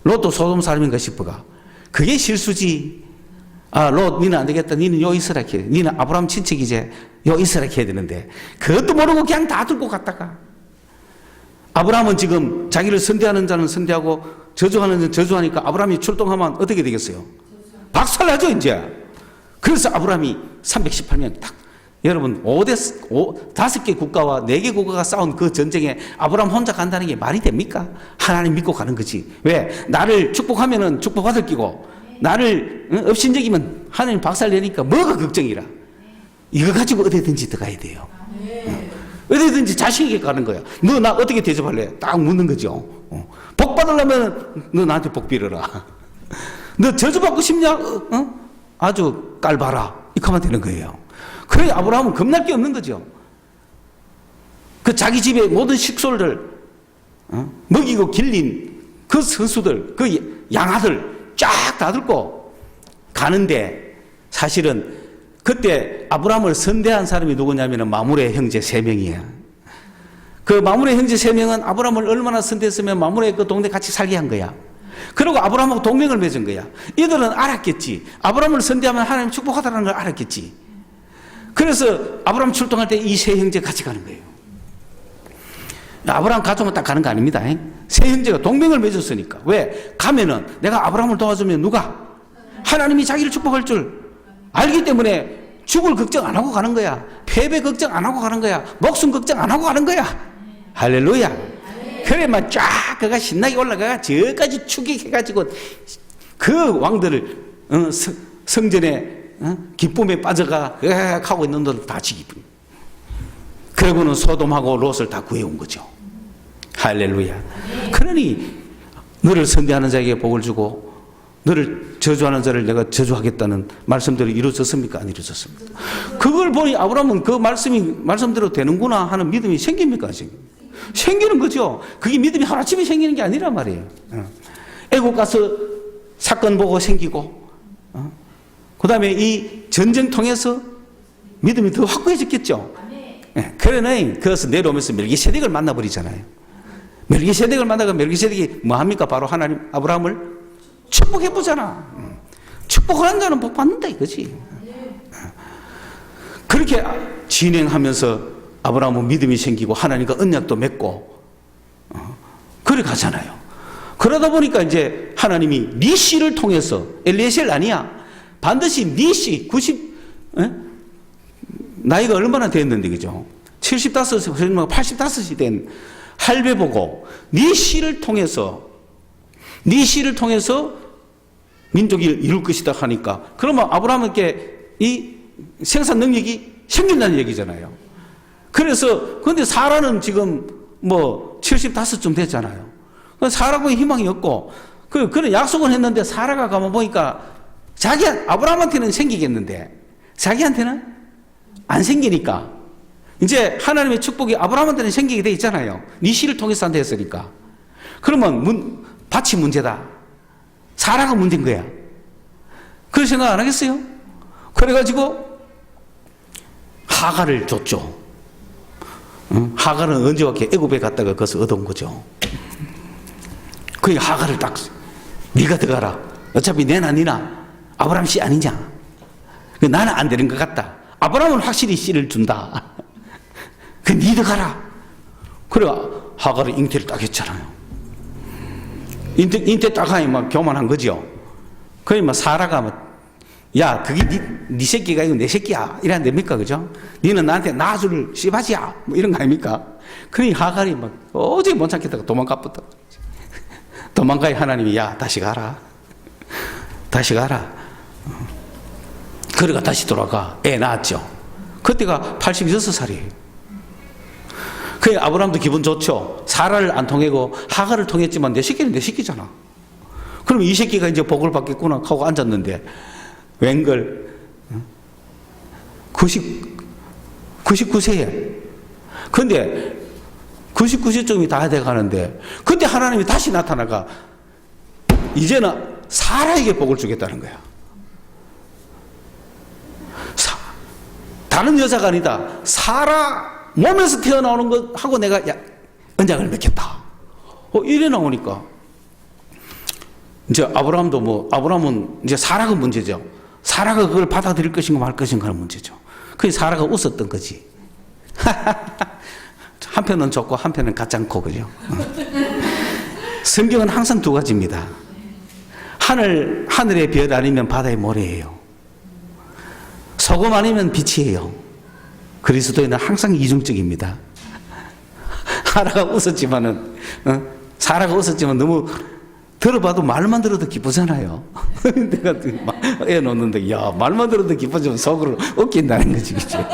[SPEAKER 1] 롯도 소돔 사람인가 싶어가. 그게 실수지. 롯, 니는 안 되겠다. 니는 요 있으라 해야 돼. 니는 아브라함 친척이제 요 있으라 해야 되는데 그것도 모르고 그냥 다 들고 갔다가 아브라함은 지금 자기를 선대하는 자는 선대하고 저주하는 자는 저주하니까 아브라함이 출동하면 어떻게 되겠어요? 박살나죠 이제. 그래서 아브라함이 318명 딱 여러분 5개 국가와 4개 국가가 싸운 그 전쟁에 아브라함 혼자 간다는 게 말이 됩니까? 하나님 믿고 가는 거지. 왜? 나를 축복하면은 축복받을 끼고 나를 업신적이면 하나님 박살내니까 뭐가 걱정이라. 이거 가지고 어디든지 들어가야 돼요. 어디든지 자신 있게 가는 거야. 너 나 어떻게 대접할래? 딱 묻는 거죠. 복 받으려면 너 나한테 복 빌어라. 너 저주받고 싶냐? 아주 깔봐라. 이렇게 하면 되는 거예요. 그래 아브라함은 겁날 게 없는 거죠. 그 자기 집의 모든 식솔들 먹이고 길린 그 선수들 그 양아들 쫙 다 들고 가는데 사실은 그때 아브라함을 선대한 사람이 누구냐면 마므레 형제 3명이에요. 그 마므레 형제 3명은 아브라함을 얼마나 선대했으면 마므레 그 동네 같이 살게 한 거야. 그리고 아브라함하고 동맹을 맺은 거야. 이들은 알았겠지. 아브라함을 선대하면 하나님 축복하다는 걸 알았겠지. 그래서 아브라함 출동할 때 이 3 형제 같이 가는 거예요. 아브라함 가족은 딱 가는 거 아닙니다. 3 형제가 동맹을 맺었으니까. 왜? 가면은 내가 아브라함을 도와주면 누가? 하나님이 자기를 축복할 줄 알기 때문에 죽을 걱정 안 하고 가는 거야. 패배 걱정 안 하고 가는 거야. 목숨 걱정 안 하고 가는 거야. 할렐루야. 그래 막 쫙 그가 신나게 올라가 저까지 추격해가지고 그 왕들을 성전에 기쁨에 빠져가 하고 있는 놈들 다 죽이고 그러고는 소돔하고 롯을 다 구해온 거죠. 할렐루야. 그러니 너를 선대하는 자에게 복을 주고 너를 저주하는 자를 내가 저주하겠다는 말씀대로 이루어졌습니까? 안 이루어졌습니까? 그걸 보니 아브라함은 그 말씀대로 되는구나 하는 믿음이 생깁니까? 생기는 거죠. 그게 믿음이 하루아침에 생기는 게 아니란 말이에요. 애국 가서 사건 보고 생기고 그 다음에 이 전쟁 통해서 믿음이 더 확고해졌겠죠. 예, 그러니 그것을 내려오면서 멜기세덱을 만나버리잖아요. 멜기세덱을 만나가 멜기세덱이 뭐 합니까? 바로 하나님 아브라함을 축복해보잖아. 축복하는 자는 복 받는다 이거지. 그렇게 진행하면서 아브라함은 믿음이 생기고 하나님과 언약도 맺고 그래 가잖아요. 그러다 보니까 이제 하나님이 네 씨를 통해서 엘리에셀 아니야. 반드시 네 씨 90 나이가 얼마나 됐는데 그죠? 75, 85이 된 할배 보고 네 씨를 통해서 민족이 이룰 것이다 하니까 그러면 아브라함에게 이 생산 능력이 생긴다는 얘기잖아요. 그래서 근데 사라는 지금 뭐 75쯤 됐잖아요. 사라고 희망이 없고 그런 약속은 했는데 사라가 가만 보니까 아브라함한테는 생기겠는데 자기한테는 안 생기니까 이제 하나님의 축복이 아브라함한테는 생기게 돼 있잖아요. 네 씨를 통해서 한테 했으니까. 그러면 밭이 문제다. 사라가 문제인 거야. 그런 생각 안 하겠어요? 그래가지고 하갈을 줬죠. 하갈은 언제 왔게 애굽에 갔다가 거기서 얻어온 거죠. 그러니까 하갈을 딱 네가 들어가라. 어차피 내나 니나 아브라함 씨 아니냐. 나는 안 되는 것 같다. 아브라함은 확실히 씨를 준다. 그 니 들어가라. 그래 하갈은 잉태를 딱 했잖아요. 잉태 딱 하니 막 교만한 거죠. 그러니 막 사라가 막 야, 그게 네 새끼가 이거 내 새끼야. 이래 안 됩니까? 그죠? 니는 나한테 낳아줄 씨바지야. 뭐 이런 거 아닙니까? 그러니 하갈이 막 어제 못 참겠다가 도망갔부터. 도망가야 하나님이 야, 다시 가라. 다시 가라. 그래가 다시 돌아가. 애 낳았죠. 그때가 86살이에요. 그 아브라함도 기분 좋죠. 사라를 안 통하고 하갈을 통했지만 내 새끼는 내 새끼잖아. 그럼 이 새끼가 이제 복을 받겠구나 하고 앉았는데 웬걸 99세에 근데 99세쯤이 다 돼가는데 그때 하나님이 다시 나타나가 이제는 사라에게 복을 주겠다는 거야. 다른 여자가 아니다. 사라 몸에서 태어나오는 것하고 내가 언약을 맺겠다. 이래 나오니까 이제 아브라함은 이제 사라가 문제죠. 사라가 그걸 받아들일 것인가 말 것인가 하는 문제죠. 그게 사라가 웃었던 거지. 한편은 좋고 한편은 가짜고 그죠. 성경은 항상 두 가지입니다. 하늘의 별 아니면 바다의 모래예요. 소금 아니면 빛이에요. 그리스도인은 항상 이중적입니다. 사라가 웃었지만 너무 들어봐도 말만 들어도 기쁘잖아요. 내가 애 놓는데 야 말만 들어도 기뻐지면 속으로 웃긴다는 거지, 그죠?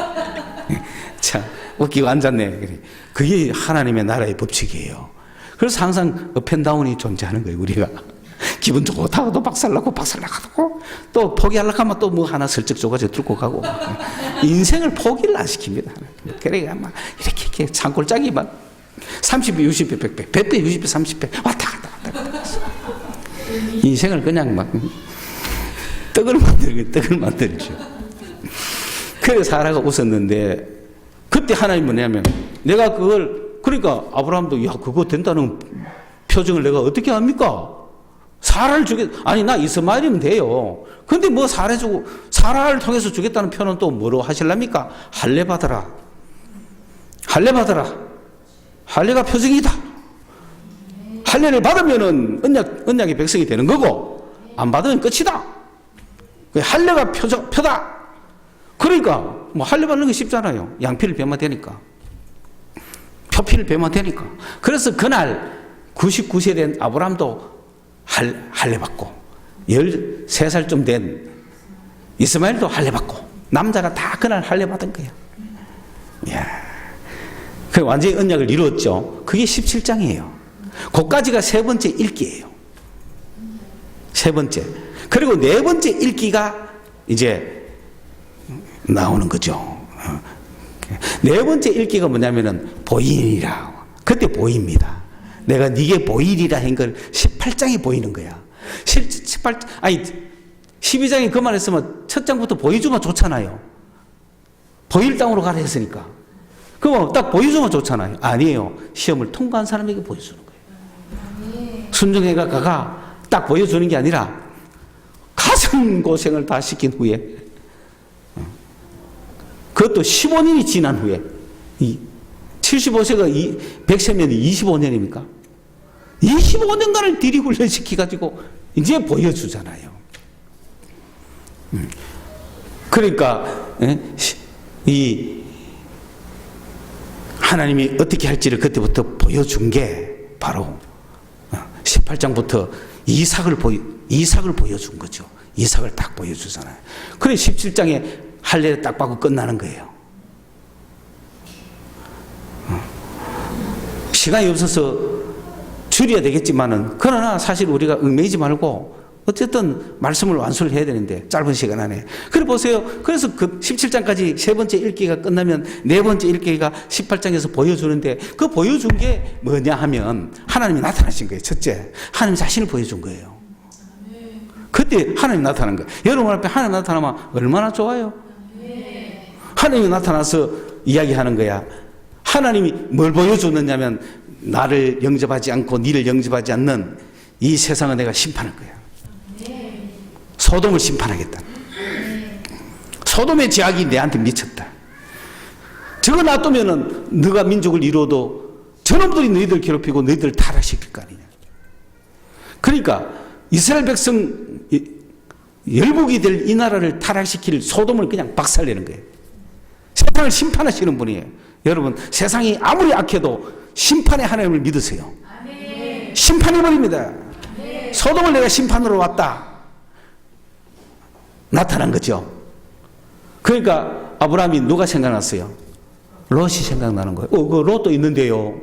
[SPEAKER 1] 자 웃기고 앉았네. 그게 하나님의 나라의 법칙이에요. 그래서 항상 업앤다운이 존재하는 거예요. 우리가 기분 좋다고 또 박살나고 또 포기하려고 하면 또 뭐 하나 슬쩍 줘가지고 들고 가고 인생을 포기를 안 시킵니다. 그래야 막 이렇게 산골짜기 막 30배, 60배, 100배, 60배, 30배 왔다 갔다 인생을 그냥 막 떡을 만들죠. 그래서 사라가 웃었는데 그때 하나님은 뭐냐면 내가 그러니까 아브라함도 야 그거 된다는 표정을 내가 어떻게 합니까? 사라를 아니 나 이스마엘이면 돼요. 근데 뭐 사라를 통해서 주겠다는 표현은 또 뭐로 하실랍니까? 할례 받아라. 할례가 표징이다. 할례를 받으면은 언약의 백성이 되는 거고 안 받으면 끝이다. 할례가 표다. 그러니까 뭐 할례 받는 게 쉽잖아요. 양피를 베면 되니까. 표피를 베면 되니까. 그래서 그날 99세 된 아브라함도 할례 받고 13살쯤 된 이스마엘도 할례 받고 남자가 다 그날 할례 받은 거야. 이야. 그 완전히 언약을 이루었죠. 그게 17장이에요. 그까지가 세 번째 읽기예요. 세 번째. 그리고 네 번째 읽기가 이제 나오는 거죠. 네 번째 읽기가 뭐냐면은 보이리라. 그때 보입니다. 내가 네게 보이리라 한 걸 18장에 보이는 거야. 12장에 그 말 했으면 첫 장부터 보여주면 좋잖아요. 보일 땅으로 가라 했으니까. 그럼 딱 보여주면 좋잖아요. 아니에요. 시험을 통과한 사람에게 보여주는 거예요. 순종해가 가가 딱 보여주는 게 아니라 가슴 고생을 다 시킨 후에, 그것도 15년이 지난 후에, 75세가 100세면이 25년입니까? 25년간을 들이 훈련시켜가지고 이제 보여주잖아요. 그러니까 이 하나님이 어떻게 할지를 그때부터 보여준 게 바로 18장부터 이삭을 보여준 거죠. 이삭을 딱 보여주잖아요. 그래 17장에 할례를 딱 받고 끝나는 거예요. 시간이 없어서 줄여야 되겠지만은, 그러나 사실 우리가 얽매이지 말고 어쨌든 말씀을 완수를 해야 되는데 짧은 시간 안에. 그래 보세요. 그래서 그 17장까지 세 번째 읽기가 끝나면 네 번째 읽기가 18장에서 보여주는데, 그 보여준 게 뭐냐 하면 하나님이 나타나신 거예요. 첫째, 하나님 자신을 보여준 거예요. 그때 하나님 나타난 거예요. 여러분 앞에 하나님 나타나면 얼마나 좋아요. 하나님이 나타나서 이야기하는 거야. 하나님이 뭘 보여줬느냐면, 나를 영접하지 않고 니를 영접하지 않는 이 세상을 내가 심판할 거야. 소돔을 심판하겠다. 소돔의 죄악이 내한테 미쳤다. 저거 놔두면은 너가 민족을 이루어도 저놈들이 너희들 괴롭히고 너희들 타락시킬 거 아니냐. 그러니까 이스라엘 백성 열국이 될 이 나라를 타락시킬 소돔을 그냥 박살내는 거예요. 세상을 심판하시는 분이에요. 여러분, 세상이 아무리 악해도 심판의 하나님을 믿으세요. 심판해버립니다. 소돔을 내가 심판으로 왔다. 나타난 거죠. 그러니까 아브라함이 누가 생각났어요? 롯이 생각나는 거예요. 그 롯도 있는데요.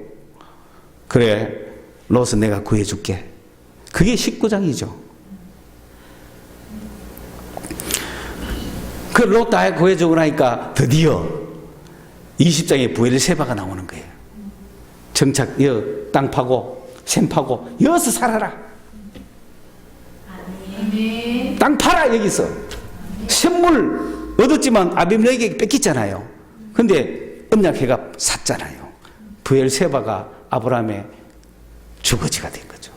[SPEAKER 1] 그래, 롯은 내가 구해줄게. 그게 19장이죠. 그 롯 다 구해주고 나니까 드디어 20장에 부엘세바가 나오는 거예요. 정착, 땅 파고, 샘 파고, 여기서 살아라. 땅 팔아, 여기서. 샘물 얻었지만 아비멜렉에게 뺏겼잖아요. 근데 언약궤가 샀잖아요. 부엘세바가 아브라함의 주거지가 된 거죠.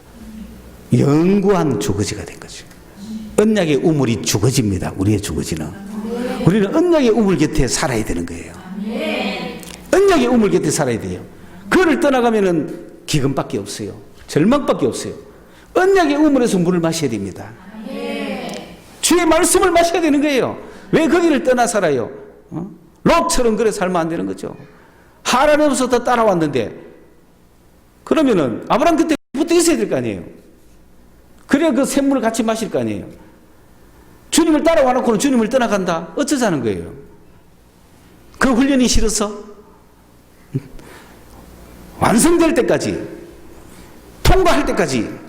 [SPEAKER 1] 영구한 주거지가 된 거죠. 언약의 우물이 주거지입니다. 우리의 주거지는. 우리는 언약의 우물 곁에 살아야 되는 거예요. 언약의 우물 곁에 살아야 돼요. 그를 떠나가면은 기근밖에 없어요. 절망밖에 없어요. 언약의 우물에서 물을 마셔야 됩니다. 주의 말씀을 마셔야 되는 거예요. 왜 거기를 떠나 살아요? 롯처럼 그래 살면 안 되는 거죠. 하란에서 더 따라왔는데, 그러면은 아브라함 그때 붙어 있어야 될 거 아니에요. 그래야 그 샘물을 같이 마실 거 아니에요. 주님을 따라와 놓고는 주님을 떠나간다. 어쩌자는 거예요. 그 훈련이 싫어서 완성될 때까지, 통과할 때까지,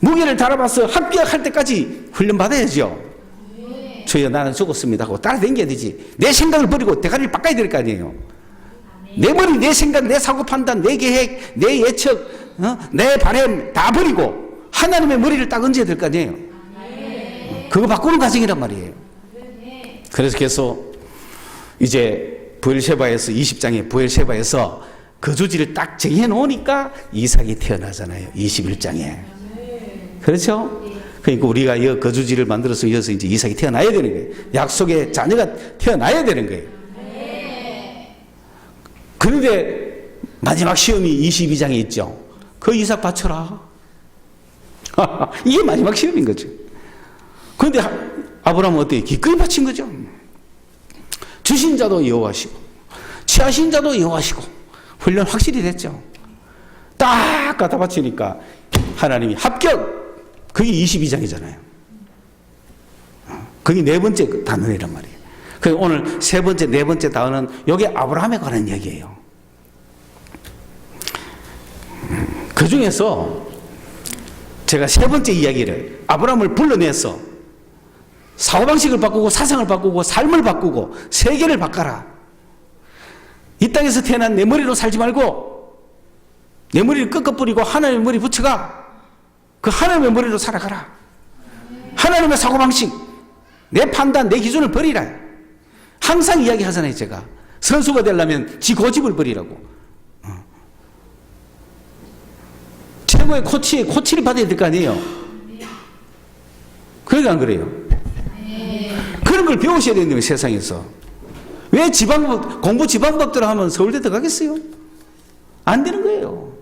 [SPEAKER 1] 무게를 달아봐서 합격할 때까지 훈련 받아야죠. 주여 나는 죽었습니다 하고 따라다녀야 되지. 내 생각을 버리고 대가리를 바꿔야 될 거 아니에요. 내 머리, 내 생각, 내 사고 판단, 내 계획, 내 예측, 내 바람 다 버리고 하나님의 머리를 딱 얹어야 될 거 아니에요. 그거 바꾸는 과정이란 말이에요. 그래서 계속 이제 부엘세바에서 20장에 부엘세바에서 거주지를 딱 정해 놓으니까 이삭이 태어나잖아요. 21장에. 그렇죠? 그러니까 우리가 이 거주지를 만들어서 이어서 이제 이삭이 태어나야 되는 거예요. 약속의 자녀가 태어나야 되는 거예요. 그런데 마지막 시험이 22장에 있죠. 그 이삭 바쳐라. 이게 마지막 시험인 거죠. 그런데 아브라함은 어때요? 기꺼이 바친 거죠. 주신 자도 여호와시고 취하신 자도 여호와시고 훈련 확실히 됐죠. 딱 갖다 바치니까 하나님이 합격! 그게 22장이잖아요. 그게 네 번째 단원이란 말이에요. 그래서 오늘 세 번째, 네 번째 단원은 이게 아브라함에 관한 얘기예요. 그 중에서 제가 세 번째 이야기를 아브라함을 불러내서 사고방식을 바꾸고 사상을 바꾸고 삶을 바꾸고 세계를 바꿔라. 이 땅에서 태어난 내 머리로 살지 말고 내 머리를 꺾어버리고 하나님의 머리 붙여가. 그 하나님의 머리로 살아가라. 하나님의 사고방식, 내 판단, 내 기준을 버리라. 항상 이야기하잖아요, 제가. 선수가 되려면 지 고집을 버리라고. 최고의 코치를 받아야 될 거 아니에요. 그러니까 안 그래요? 그런 걸 배우셔야 되는 거예요, 세상에서. 왜 공부 지방법대로 하면 서울대 들어가겠어요? 안 되는 거예요.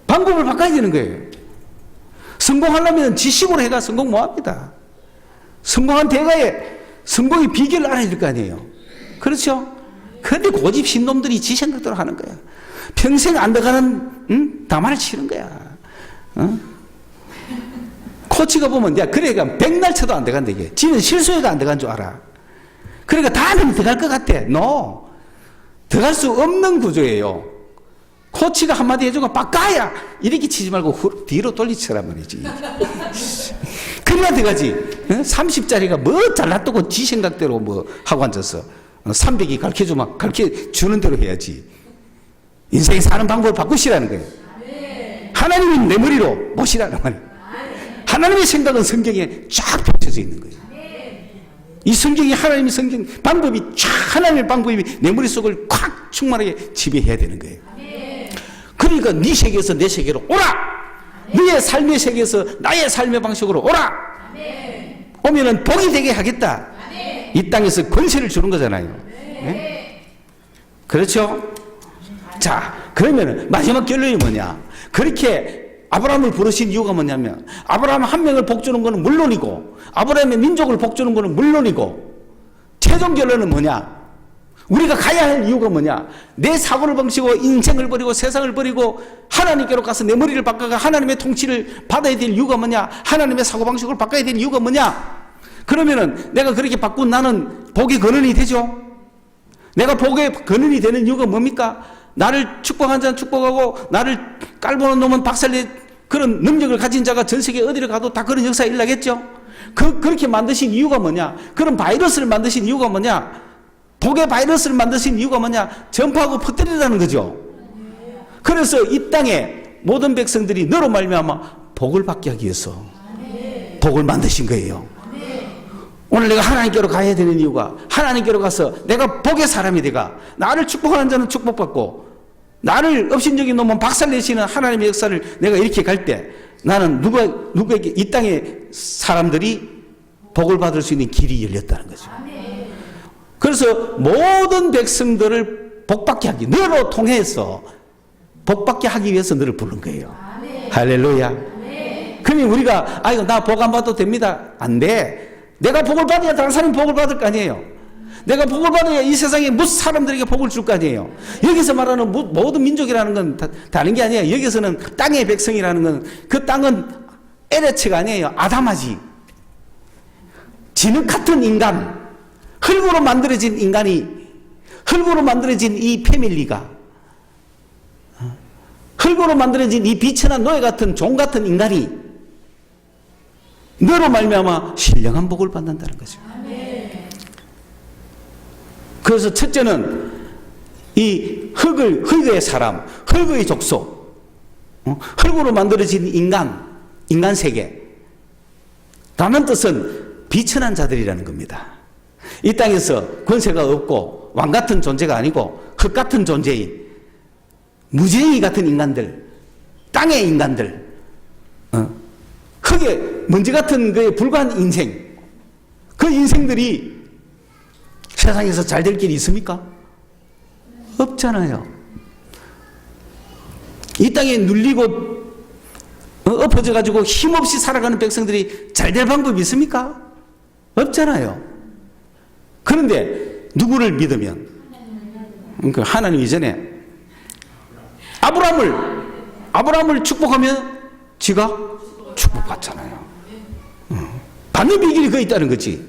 [SPEAKER 1] 방법을 바꿔야 되는 거예요. 성공하려면 지식으로 해가 성공 못 합니다. 성공한 대가에 성공의 비결을 알아야 될 거 아니에요. 그렇죠? 그런데 고집 신놈들이 지 생각대로 하는 거야. 평생 안 들어가는 담화를 치는 거야. 코치가 보면 야, 그러니까 백날 쳐도 안 들어간다 이게. 지는 실수해가 안 들어간 줄 알아. 그러니까 다는 들어갈 것 같아. No. 들어갈 수 없는 구조예요. 코치가 한마디 해주고 바꿔야 이렇게 치지 말고 뒤로 돌리치란 말이지. 그래야 들어가지. 30짜리가 뭐 잘났다고 지 생각대로 뭐 하고 앉았어. 300이 가르쳐주면 가르쳐주는 대로 해야지. 인생 사는 방법을 바꾸시라는 거예요. 하나님은 내 머리로 보시라는 말이에요. 하나님의 생각은 성경에 쫙 펼쳐져 있는 거예요. 이 성경이 하나님의 성경 방법이 쫙 하나님의 방법이 내 머릿속을 콱 충만하게 지배해야 되는 거예요. 그러니까 네 세계에서 내 세계로 오라. 너의 삶의 세계에서 나의 삶의 방식으로 오라. 오면은 복이 되게 하겠다. 이 땅에서 권세를 주는 거잖아요. 네? 그렇죠? 자, 그러면 마지막 결론이 뭐냐? 그렇게 아브라함을 부르신 이유가 뭐냐면 아브라함 한 명을 복주는 것은 물론이고 아브라함의 민족을 복주는 것은 물론이고 최종 결론은 뭐냐? 우리가 가야 할 이유가 뭐냐? 내 사고를 방치고 인생을 버리고 세상을 버리고 하나님께로 가서 내 머리를 바꿔가 하나님의 통치를 받아야 될 이유가 뭐냐? 하나님의 사고방식을 바꿔야 될 이유가 뭐냐? 그러면은 내가 그렇게 바꾼 나는 복의 근원이 되죠? 내가 복의 근원이 되는 이유가 뭡니까? 나를 축복한 자는 축복하고 나를 깔보는 놈은 박살내 그런 능력을 가진 자가 전 세계 어디를 가도 다 그런 역사가 일어나겠죠? 그렇게 만드신 이유가 뭐냐? 그런 바이러스를 만드신 이유가 뭐냐? 복의 바이러스를 만드신 이유가 뭐냐? 전파하고 퍼뜨리라는 거죠. 그래서 이 땅에 모든 백성들이 너로 말미암아 복을 받게 하기 위해서 복을 만드신 거예요. 오늘 내가 하나님께로 가야 되는 이유가 하나님께로 가서 내가 복의 사람이 되가 나를 축복하는 자는 축복받고 나를 업신적인 놈은 박살내시는 하나님의 역사를 내가 이렇게 갈 때 나는 누구에게 이 땅의 사람들이 복을 받을 수 있는 길이 열렸다는 거죠. 그래서 모든 백성들을 복받게 하기 너로 통해서 복받게 하기 위해서 너를 부른 거예요. 할렐루야. 그러면 우리가 이거 나 복 안 받아도 됩니다. 안 돼. 내가 복을 받아야 다른 사람이 복을 받을 거 아니에요. 내가 복을 받아야 이 세상에 무슨 사람들에게 복을 줄 거 아니에요. 여기서 말하는 모든 민족이라는 건 다른 게 아니에요. 여기서는 땅의 백성이라는 건 그 땅은 에레츠가 아니에요. 아담하지. 진흙 같은 인간, 흙으로 만들어진 인간이, 흙으로 만들어진 이 패밀리가, 흙으로 만들어진 이 비천한 노예 같은 종 같은 인간이 너로 말미암아 신령한 복을 받는다는 거죠. 그래서 첫째는 이 흙의 사람, 흙의 족속, 흙으로 만들어진 인간 세계. 다른 뜻은 비천한 자들이라는 겁니다. 이 땅에서 권세가 없고 왕 같은 존재가 아니고 흙 같은 존재인 무지랭이 같은 인간들, 땅의 인간들, 흙의 먼지 같은 그에 불과한 인생, 그 인생들이 세상에서 잘 될 길이 있습니까? 없잖아요. 이 땅에 눌리고 엎어져 가지고 힘없이 살아가는 백성들이 잘 될 방법이 있습니까? 없잖아요. 그런데 누구를 믿으면 그러니까 하나님 이전에 아브라함을 축복하면 지가 축복받잖아요. 받는 비결이 거기 있다는 거지.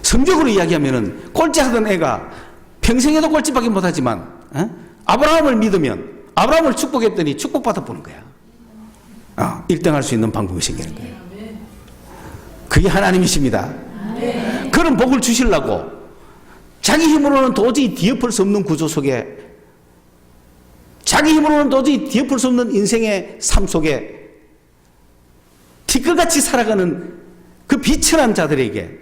[SPEAKER 1] 성적으로 이야기하면은 꼴찌하던 애가 평생에도 꼴찌밖에 못하지만 아브라함을 믿으면 아브라함을 축복했더니 축복받아 보는 거야. 1등 할 수 있는 방법이 생기는 거예요. 그게 하나님이십니다. 그런 복을 주시려고 자기 힘으로는 도저히 뒤엎을 수 없는 구조 속에, 자기 힘으로는 도저히 뒤엎을 수 없는 인생의 삶 속에 티끌같이 살아가는 그 비천한 자들에게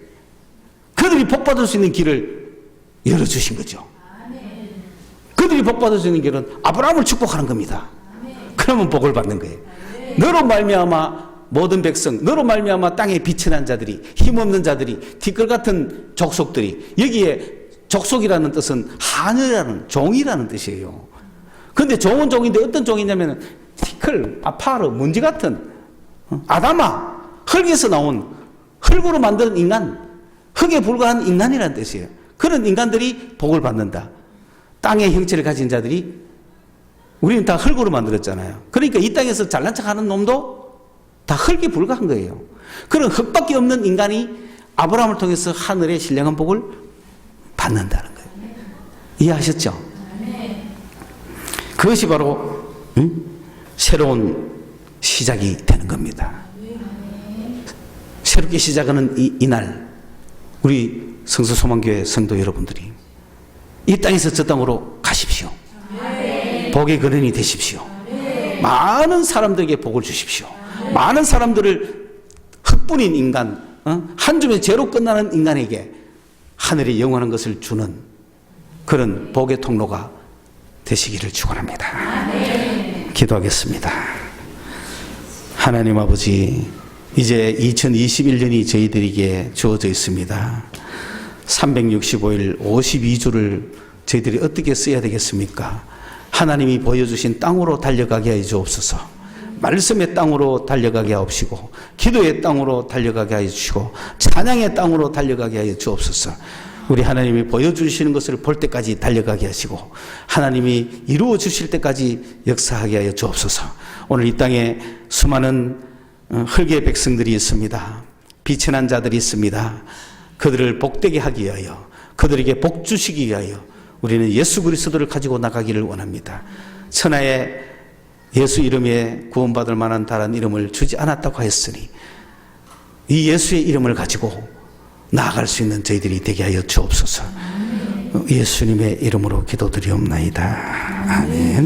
[SPEAKER 1] 그들이 복받을 수 있는 길을 열어주신 거죠. 그들이 복받을 수 있는 길은 아브라함을 축복하는 겁니다. 그러면 복을 받는 거예요. 너로 말미암아 모든 백성, 너로 말미암아 땅에 비천한 자들이, 힘없는 자들이, 티끌 같은 족속들이, 여기에 족속이라는 뜻은 하늘이라는 종이라는 뜻이에요. 그런데 종은 종인데 어떤 종이냐면 티끌, 아파르, 먼지 같은 아담아, 흙에서 나온 흙으로 만든 인간, 흙에 불과한 인간이라는 뜻이에요. 그런 인간들이 복을 받는다. 땅의 형체를 가진 자들이, 우리는 다 흙으로 만들었잖아요. 그러니까 이 땅에서 잘난 척하는 놈도 다 흙에 불과한 거예요. 그런 흙밖에 없는 인간이 아브라함을 통해서 하늘의 신령한 복을 받는다는 거예요. 이해하셨죠? 그것이 바로 새로운 시작이 되는 겁니다. 새롭게 시작하는 이날 우리 성서소망교회 성도 여러분들이 이 땅에서 저 땅으로 가십시오. 복의 근원이 되십시오. 많은 사람들에게 복을 주십시오. 많은 사람들을 흙뿐인 인간, 한 줌의 죄로 끝나는 인간에게 하늘의 영원한 것을 주는 그런 복의 통로가 되시기를 축원합니다. 기도하겠습니다. 하나님 아버지, 이제 2021년이 저희들에게 주어져 있습니다. 365일 52주를 저희들이 어떻게 써야 되겠습니까? 하나님이 보여주신 땅으로 달려가게 하여 주옵소서. 말씀의 땅으로 달려가게 하옵시고, 기도의 땅으로 달려가게 하여 주시고, 찬양의 땅으로 달려가게 하여 주옵소서. 우리 하나님이 보여주시는 것을 볼 때까지 달려가게 하시고, 하나님이 이루어 주실 때까지 역사하게 하여 주옵소서. 오늘 이 땅에 수많은 흙의 백성들이 있습니다. 비천한 자들이 있습니다. 그들을 복되게 하기 위하여, 그들에게 복 주시기 위하여 우리는 예수 그리스도를 가지고 나가기를 원합니다. 천하에 예수 이름에 구원받을 만한 다른 이름을 주지 않았다고 하였으니 이 예수의 이름을 가지고 나아갈 수 있는 저희들이 되게 하여 주옵소서. 예수님의 이름으로 기도드리옵나이다. 아멘.